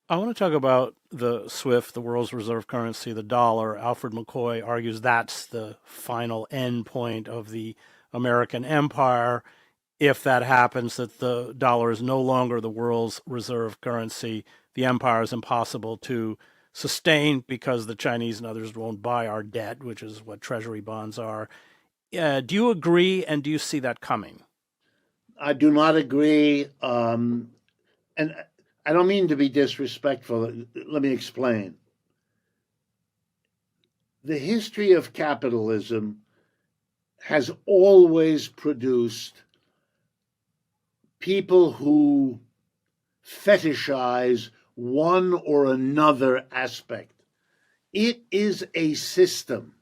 I want to talk about the SWIFT, the world's reserve currency, the dollar. Alfred McCoy argues that's the final end point of the American empire. If that happens, that the dollar is no longer the world's reserve currency, the empire is impossible to sustain because the Chinese and others won't buy our debt, which is what treasury bonds are. Do you agree, and do you see that coming? I do not agree, and I don't mean to be disrespectful. Let me explain. The history of capitalism has always produced people who fetishize one or another aspect. It is a system,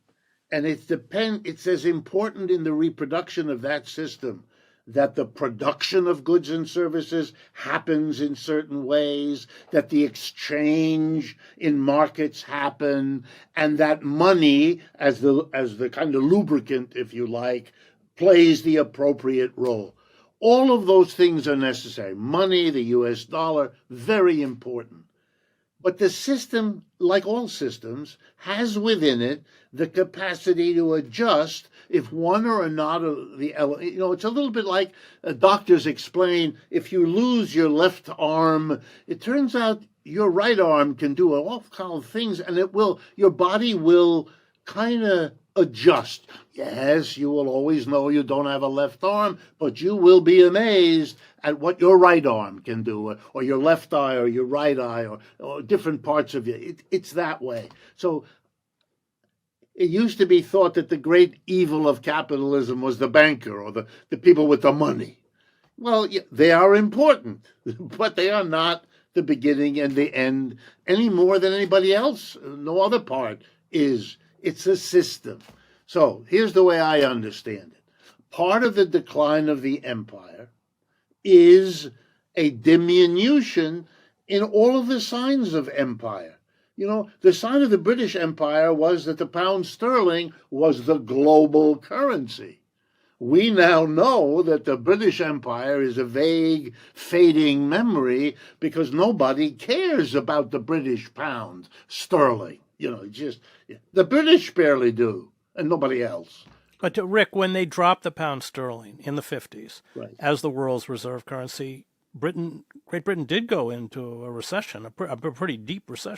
and it's as important in the reproduction of that system that the production of goods and services happens in certain ways, that the exchange in markets happen, and that money, as the kind of lubricant, if you like, plays the appropriate role. All of those things are necessary. Money, the US dollar, very important. But the system, like all systems, has within it the capacity to adjust if one or another of the elements. It's a little bit like doctors explain if you lose your left arm, it turns out your right arm can do all kind of things, and your body will kind of adjust. Yes, you will always know you don't have a left arm, but you will be amazed at what your right arm can do, or your left eye, or your right eye, or different parts of you. It's that way. So it used to be thought that the great evil of capitalism was the banker or the people with the money. Well, yeah, they are important, but they are not the beginning and the end any more than anybody else. No other part is. It's a system. So here's the way I understand it. Part of the decline of the empire is a diminution in all of the signs of empire. The sign of the British Empire was that the pound sterling was the global currency. We now know that the British Empire is a vague, fading memory because nobody cares about the British pound sterling. Just the British barely do, and nobody else. But Rick, when they dropped the pound sterling in the 50s Right. as the world's reserve currency, Great Britain did go into a recession, a pretty deep recession.